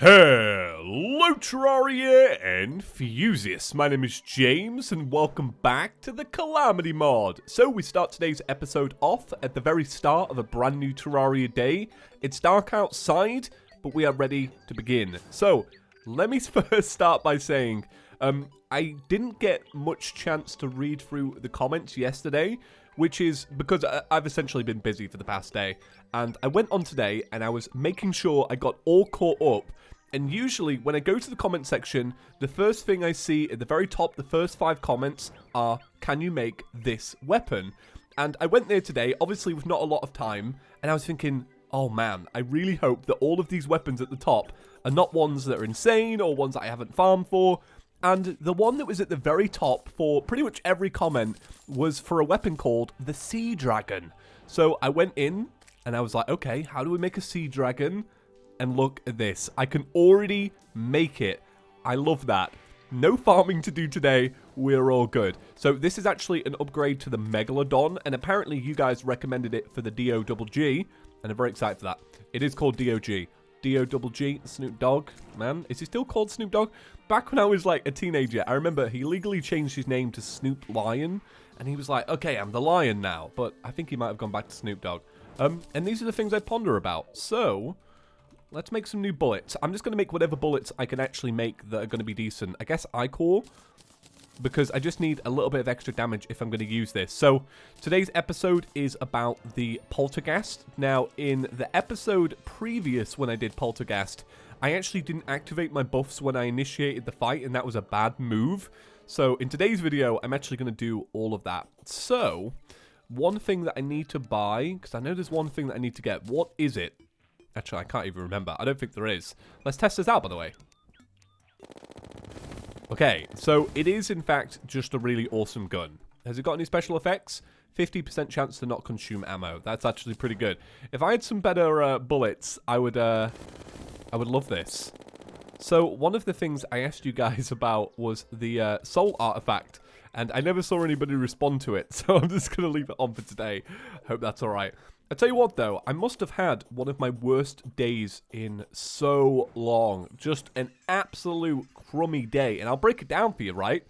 Hello Terraria and Fusius, my name is James and welcome back to the Calamity mod. So we start today's episode off at the very start of a brand new Terraria day. It's dark outside, but we are ready to begin. So let me first start by saying, I didn't get much chance to read through the comments yesterday, which is because I've essentially been busy for the past day. And I went on today and I was making sure I got all caught up. And usually, when I go to the comment section, the first thing I see at the very top, the first 5 comments are, can you make this weapon? And I went there today, obviously with not a lot of time, and I was thinking, oh man, I really hope that all of these weapons at the top are not ones that are insane or ones that I haven't farmed for. And the one that was at the very top for pretty much every comment was for a weapon called the Sea Dragon. So I went in, and I was like, okay, how do we make a Sea Dragon? And look at this. I can already make it. I love that. No farming to do today. We're all good. So this is actually an upgrade to the Megalodon. And apparently you guys recommended it for the DOGG. And I'm very excited for that. It is called DOG. DOGG, Snoop Dogg. Man, is he still called Snoop Dogg? Back when I was like a teenager, I remember he legally changed his name to Snoop Lion. And he was like, okay, I'm the lion now. But I think he might have gone back to Snoop Dogg. And these are the things I ponder about. So let's make some new bullets. I'm just going to make whatever bullets I can actually make that are going to be decent. I guess I-core, because I just need a little bit of extra damage if I'm going to use this. So today's episode is about the Polterghast. Now, in the episode previous when I did Polterghast, I actually didn't activate my buffs when I initiated the fight, and that was a bad move. So in today's video, I'm actually going to do all of that. So one thing that I need to buy, because I know there's one thing that I need to get. What is it? Actually, I can't even remember. I don't think there is. Let's test this out, by the way. Okay, so it is, in fact, just a really awesome gun. Has it got any special effects? 50% chance to not consume ammo. That's actually pretty good. If I had some better bullets, I would love this. So, one of the things I asked you guys about was the soul artifact. And I never saw anybody respond to it. So, I'm just going to leave it on for today. Hope that's alright. I tell you what, though, I must have had one of my worst days in so long. Just an absolute crummy day. And I'll break it down for you, right?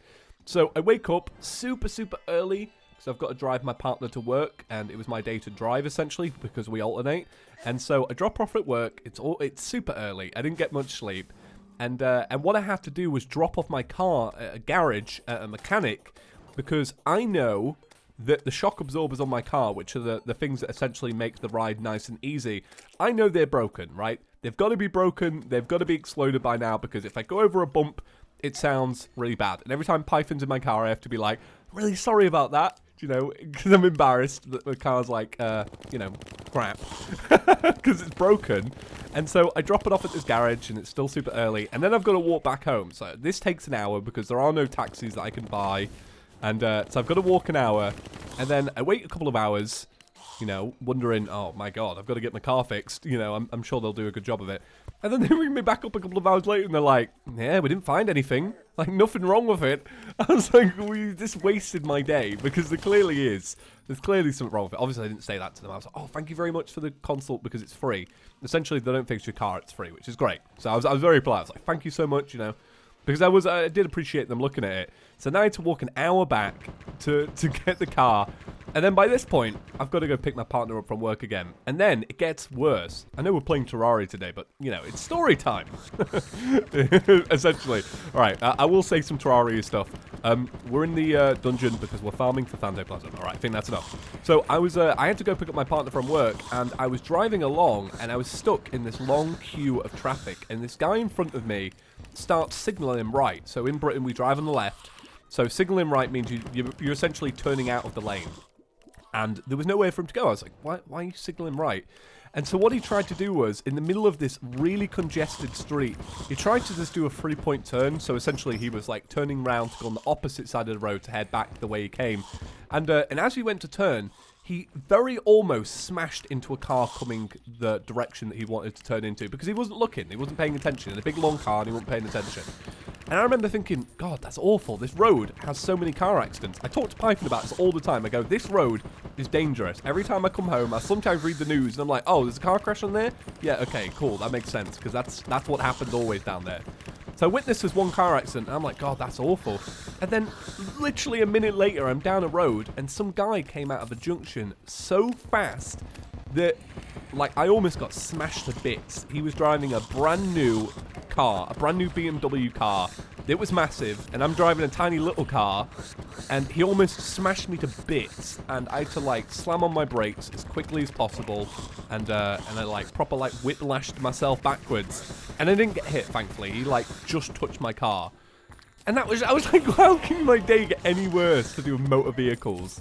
So I wake up super early because I've got to drive my partner to work. And it was my day to drive, essentially, because we alternate. And so I drop off at work. It's super early. I didn't get much sleep. And what I had to do was drop off my car at a garage, at a mechanic, because I know that the shock absorbers on my car, which are the things that essentially make the ride nice and easy, I know they're broken, right? They've got to be broken, they've got to be exploded by now, because if I go over a bump, it sounds really bad. And every time Python's in my car, I have to be like, I'm really sorry about that, you know, because I'm embarrassed that the car's like, you know, crap, because it's broken. And so I drop it off at this garage, and it's still super early, and then I've got to walk back home. So this takes an hour, because there are no taxis that I can buy. And so I've got to walk an hour, and then I wait a couple of hours, you know, wondering, oh my god, I've got to get my car fixed. You know, I'm sure they'll do a good job of it. And then they ring me back up a couple of hours later, and they're like, yeah, we didn't find anything. Like, nothing wrong with it. I was like, this wasted my day, because there clearly is. There's clearly something wrong with it. Obviously, I didn't say that to them. I was like, oh, thank you very much for the consult, because it's free. Essentially, they don't fix your car, it's free, which is great. So I was very polite. I was like, thank you so much, you know. Because I did appreciate them looking at it. So now I had to walk an hour back to get the car. And then by this point, I've got to go pick my partner up from work again. And then it gets worse. I know we're playing Terraria today, but, you know, it's story time. Essentially. All right, I will say some Terraria stuff. We're in the dungeon because we're farming for Thantoplasm. All right, I think that's enough. So I had to go pick up my partner from work, and I was driving along, and I was stuck in this long queue of traffic. And this guy in front of me starts signaling right. So in Britain, we drive on the left. So signaling right means you're essentially turning out of the lane. And there was nowhere for him to go. I was like, why are you signaling right? And so what he tried to do was, in the middle of this really congested street, he tried to just do a 3-point turn. So essentially he was like turning around to go on the opposite side of the road to head back the way he came. And as he went to turn, he very almost smashed into a car coming the direction that he wanted to turn into, because he wasn't looking, he wasn't paying attention. In a big long car, and he wasn't paying attention. And I remember thinking, God, that's awful. This road has so many car accidents. I talk to Python about this all the time. I go, this road is dangerous. Every time I come home, I sometimes read the news and I'm like, oh, there's a car crash on there? Yeah, okay, cool. That makes sense because that's what happens always down there. So I witnessed this one car accident and I'm like, God, that's awful. And then literally a minute later, I'm down a road and some guy came out of a junction so fast that, like, I almost got smashed to bits. He was driving a brand new car, a brand new BMW car. It was massive, and I'm driving a tiny little car, and he almost smashed me to bits, and I had to, like, slam on my brakes as quickly as possible, and I, like, proper, like, whiplashed myself backwards, and I didn't get hit, thankfully. He, like, just touched my car. And I was like, how can my day get any worse to do with motor vehicles?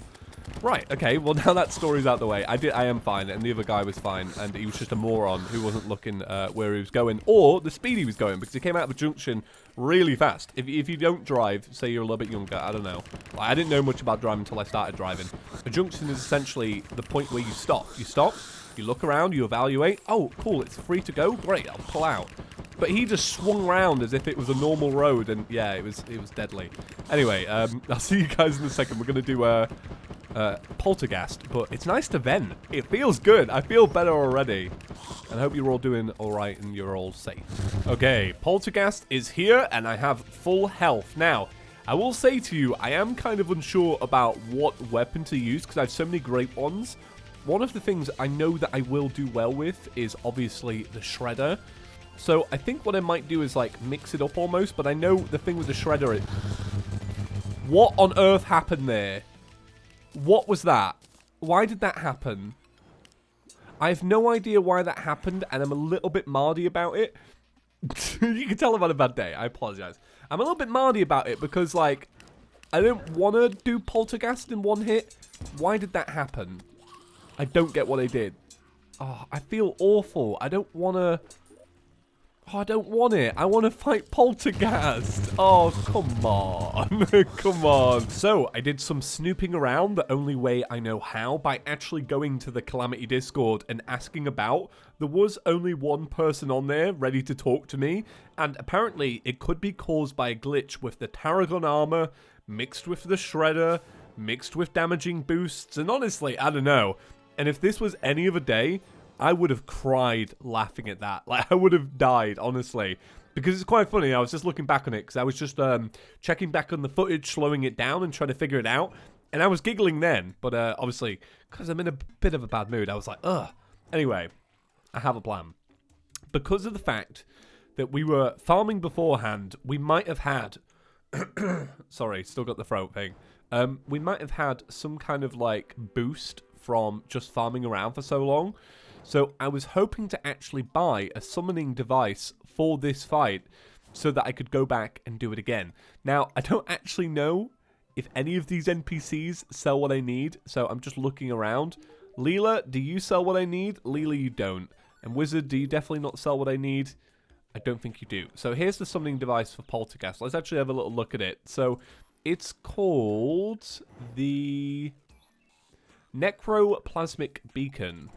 Right, okay, well now that story's out the way. I am fine, and the other guy was fine, and he was just a moron who wasn't looking where he was going, or the speed he was going, because he came out of a junction really fast. If you don't drive, say you're a little bit younger, I don't know. I didn't know much about driving until I started driving. A junction is essentially the point where you stop. You stop, you look around, you evaluate. Oh, cool, it's free to go? Great, I'll pull out. But he just swung round as if it was a normal road, and yeah, it was deadly. Anyway, I'll see you guys in a second. We're going to do Polterghast, but it's nice to vent. It feels good. I feel better already. And I hope you're all doing alright and you're all safe. Okay, Polterghast is here and I have full health. Now, I will say to you, I am kind of unsure about what weapon to use because I have so many great ones. One of the things I know that I will do well with is obviously the Shredder. So I think what I might do is like mix it up almost, but I know the thing with the Shredder is... What on earth happened there? What was that? Why did that happen? I have no idea why that happened, and I'm a little bit mardy about it. You can tell I've had a bad day. I apologize. I'm a little bit mardy about it because, like, I don't want to do Polterghast in one hit. Why did that happen? I don't get what they did. Oh, I feel awful. I don't want to... Oh, I don't want it. I want to fight Polterghast. Oh, come on. Come on. So, I did some snooping around the only way I know how by actually going to the Calamity Discord and asking about. There was only one person on there ready to talk to me, and apparently it could be caused by a glitch with the Tarragon armor, mixed with the Shredder, mixed with damaging boosts, and honestly, I don't know. And if this was any other day, I would have cried laughing at that. Like, I would have died, honestly. Because it's quite funny. I was just looking back on it because I was just checking back on the footage, slowing it down and trying to figure it out. And I was giggling then. But obviously, because I'm in a bit of a bad mood, I was like, ugh. Anyway, I have a plan. Because of the fact that we were farming beforehand, we might have had... Sorry, still got the throat thing. We might have had some kind of, like, boost from just farming around for so long. So I was hoping to actually buy a summoning device for this fight so that I could go back and do it again. Now, I don't actually know if any of these NPCs sell what I need, so I'm just looking around. Leela, do you sell what I need? Leela, you don't. And Wizard, do you definitely not sell what I need? I don't think you do. So here's the summoning device for Polterghast. Let's actually have a little look at it. So it's called the Necro Plasmic Beacon.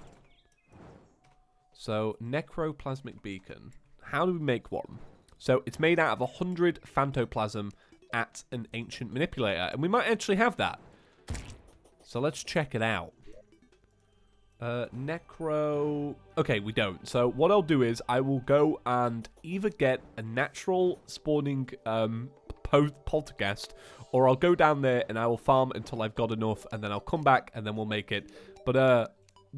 So, Necro Plasmic Beacon. How do we make one? So, it's made out of 100 Phantoplasm at an Ancient Manipulator. And we might actually have that. So, let's check it out. Necro... Okay, we don't. So, what I'll do is, I will go and either get a natural spawning Polterghast, or I'll go down there and I will farm until I've got enough, and then I'll come back and then we'll make it. But,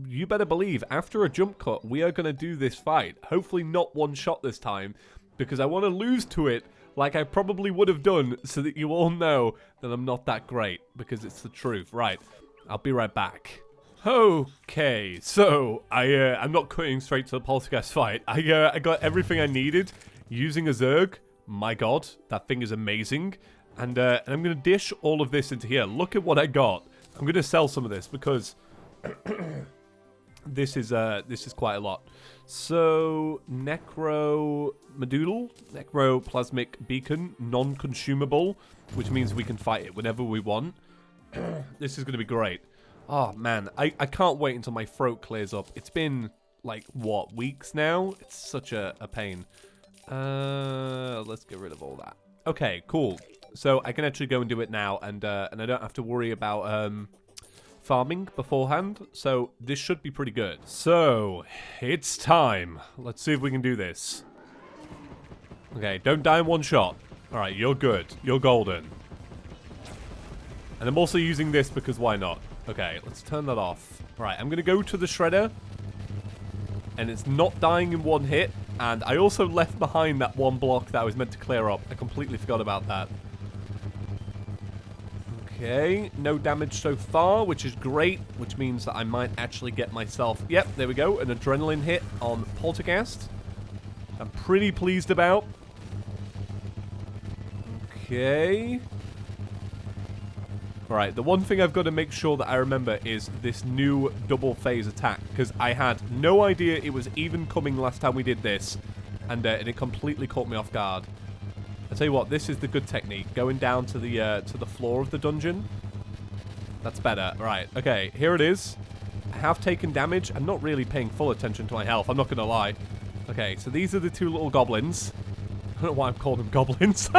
you better believe, after a jump cut, we are going to do this fight. Hopefully not one shot this time, because I want to lose to it like I probably would have done, so that you all know that I'm not that great, because it's the truth. Right, I'll be right back. Okay, so I'm not cutting straight to the Polterghast fight. I got everything I needed using a Zerg. My god, that thing is amazing. And I'm going to dish all of this into here. Look at what I got. I'm going to sell some of this, because... This is quite a lot. So, Necro Madoodle, Necro Plasmic Beacon, non-consumable, which means we can fight it whenever we want. This is going to be great. Oh, man, I can't wait until my throat clears up. It's been, like, what, weeks now? It's such a pain. Let's get rid of all that. Okay, cool. So, I can actually go and do it now, and I don't have to worry about... farming beforehand, so this should be pretty good. So, it's time. Let's see if we can do this. Okay, don't die in one shot. Alright, you're good. You're golden. And I'm also using this because why not? Okay, let's turn that off. Alright, I'm going to go to the shredder. And it's not dying in one hit. And I also left behind that one block that I was meant to clear up. I completely forgot about that. Okay, no damage so far, which is great. Which means that I might actually get myself... Yep, there we go. An adrenaline hit on Polterghast. I'm pretty pleased about. Okay. Alright, the one thing I've got to make sure that I remember is this new double phase attack, because I had no idea it was even coming last time we did this, and it completely caught me off guard. I'll tell you what, this is the good technique, going down to the floor of the dungeon. That's better. Right, okay, here it is. I have taken damage. I'm not really paying full attention to my health, I'm not going to lie. Okay, so these are the two little goblins. I don't know why I'm calling them goblins.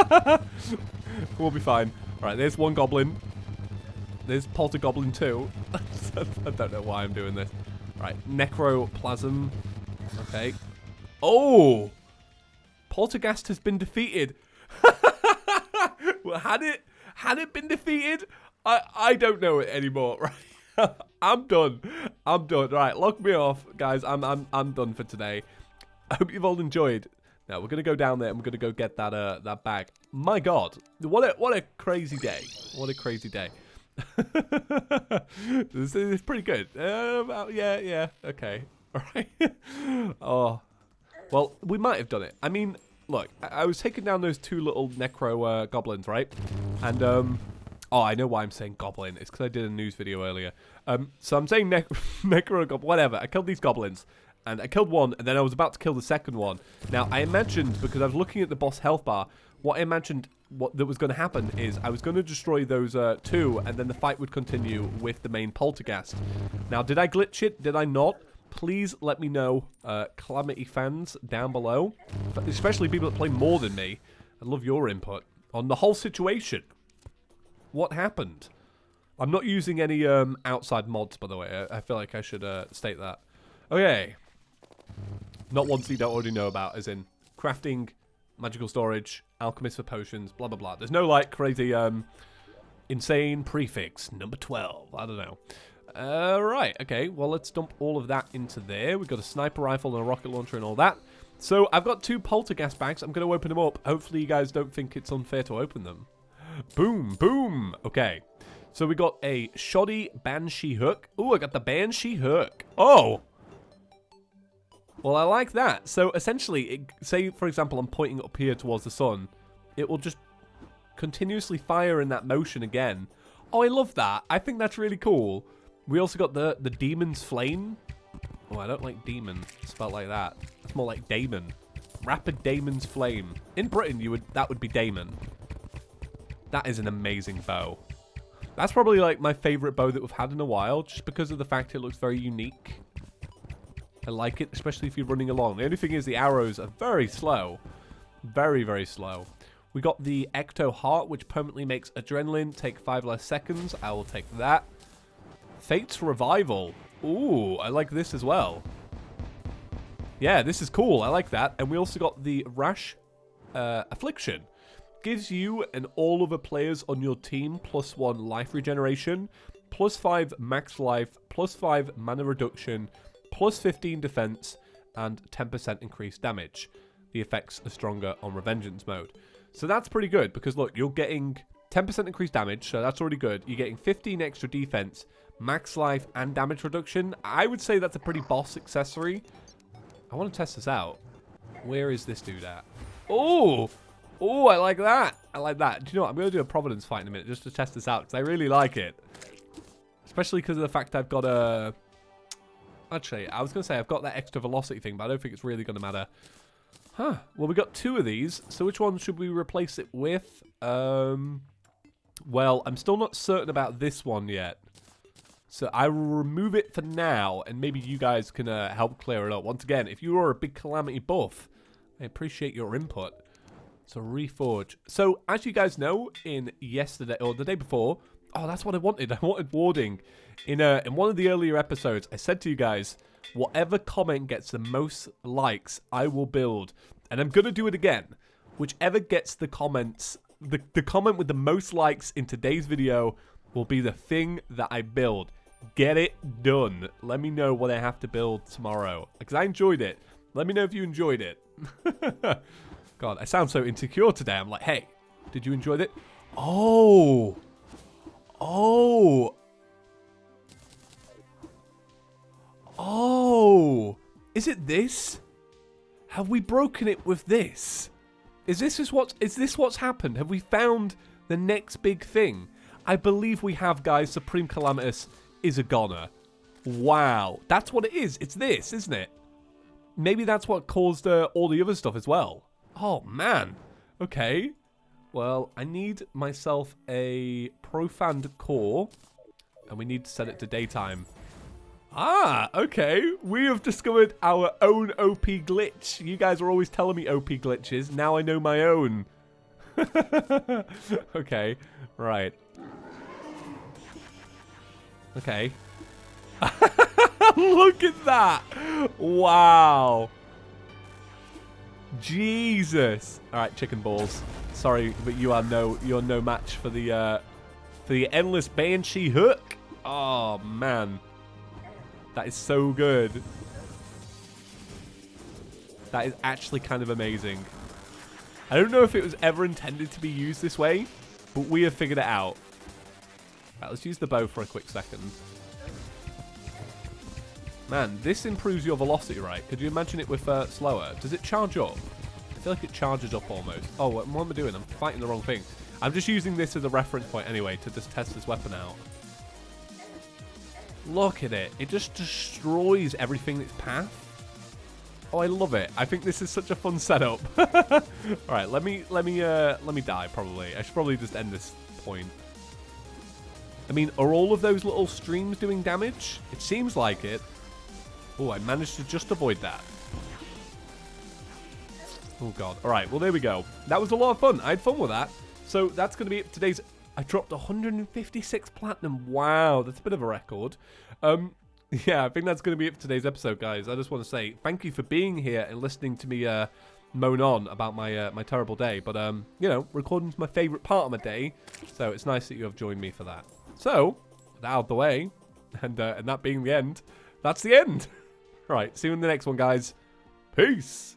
We'll be fine. Alright, there's one goblin. There's Poltergoblin 2. I don't know why I'm doing this. Right, Necro Plasm. Okay. Oh! Polterghast has been defeated. Well, had it been defeated? I don't know it anymore. Right. I'm done. I'm done. Right, lock me off, guys. I'm done for today. I hope you've all enjoyed. Now we're gonna go down there and we're gonna go get that bag. My God, what a crazy day! What a crazy day! This is pretty good. Yeah, okay, all right. Oh, well, we might have done it. I mean, look, I was taking down those two little necro goblins, right? And oh, I know why I'm saying goblin. It's because I did a news video earlier. So I'm saying necro goblin. Whatever. I killed these goblins. And I killed one, and then I was about to kill the second one. Now, I imagined, because I was looking at the boss health bar, what I imagined that was going to happen is I was going to destroy those two, and then the fight would continue with the main Polterghast. Now, did I glitch it? Did I not? Please let me know, Calamity fans down below, but especially people that play more than me. I love your input on the whole situation. What happened? I'm not using any outside mods, by the way. I feel like I should state that. Okay. Not ones you don't already know about, as in crafting, magical storage, alchemist for potions, blah, blah, blah. There's no, like, crazy, insane prefix. Number 12. I don't know. Right. Okay. Well, let's dump all of that into there. We've got a sniper rifle and a rocket launcher and all that. So, I've got 2 Polterghast bags. I'm going to open them up. Hopefully, you guys don't think it's unfair to open them. Boom. Boom. Okay. So, we got a shoddy Banshee hook. Ooh, I got the Banshee hook. Oh! Well, I like that. So, essentially, say, for example, I'm pointing up here towards the sun. It will just continuously fire in that motion again. Oh, I love that. I think that's really cool. We also got the Demon's Flame. Oh, I don't like demon spelled like that. It's more like Damon. Rapid Damon's Flame. In Britain, that would be Damon. That is an amazing bow. That's probably, like, my favorite bow that we've had in a while, just because of the fact it looks very unique. I like it, especially if you're running along. The only thing is the arrows are very slow. Very, very slow. We got the Ecto Heart, which permanently makes adrenaline take 5 less seconds. I will take that. Fate's Revival. Ooh, I like this as well. Yeah, this is cool. I like that. And we also got the Rash Affliction. Gives you and all other players on your team +1 life regeneration, +5 max life, +5 mana reduction, +15 defense, and 10% increased damage. The effects are stronger on Revengeance mode. So that's pretty good, because look, you're getting 10% increased damage, so that's already good. You're getting 15 extra defense, max life, and damage reduction. I would say that's a pretty boss accessory. I want to test this out. Where is this dude at? Oh! Oh, I like that. I like that. Do you know what? I'm going to do a Providence fight in a minute just to test this out, because I really like it. Especially because of the fact I've got a... Actually, I was going to say I've got that extra velocity thing, but I don't think it's really going to matter. Huh. Well, we got 2 of these. So which one should we replace it with? Well, I'm still not certain about this one yet. So I will remove it for now, and maybe you guys can help clear it up. Once again, if you are a big Calamity buff, I appreciate your input. So reforge. So as you guys know, in yesterday or the day before, Oh, that's what I wanted. I wanted warding. In one of the earlier episodes, I said to you guys, whatever comment gets the most likes, I will build. And I'm going to do it again. Whichever gets the comments, the comment with the most likes in today's video will be the thing that I build. Get it done. Let me know what I have to build tomorrow. Because I enjoyed it. Let me know if you enjoyed it. God, I sound so insecure today. I'm like, hey, did you enjoy it? Oh. Oh. Oh. Is it this? Have we broken it with this? Is this what's happened? Have we found the next big thing? I believe we have, guys. Supreme Calamitous is a goner. Wow. That's what it is. It's this, isn't it? Maybe that's what caused all the other stuff as well. Oh, man. Okay. Well, I need myself a profaned core. And we need to set it to daytime. Ah, okay. We have discovered our own OP glitch. You guys are always telling me OP glitches. Now I know my own. Okay. Right. Okay. Look at that. Wow. Jesus. All right, chicken balls. Sorry, but you're no match for the endless banshee hook. Oh man. That is so good. That is actually kind of amazing. I don't know if it was ever intended to be used this way, but we have figured it out. Right, let's use the bow for a quick second. Man, this improves your velocity, right? Could you imagine it with slower? Does it charge up? I feel like it charges up almost. Oh, what am I doing? I'm fighting the wrong thing. I'm just using this as a reference point anyway to just test this weapon out. Look at it. It just destroys everything in its path. Oh, I love it. I think this is such a fun setup. All right, let me die probably. I should probably just end this point. I mean, are all of those little streams doing damage? It seems like it. Oh, I managed to just avoid that. Oh, God. All right, well, there we go. That was a lot of fun. I had fun with that. So that's going to be it for today's... I dropped 156 platinum. Wow, that's a bit of a record. Yeah, I think that's going to be it for today's episode, guys. I just want to say thank you for being here and listening to me moan on about my my terrible day. But, you know, recording's my favourite part of my day. So it's nice that you have joined me for that. So, that out of the way, and that being the end, that's the end. Right, see you in the next one, guys. Peace.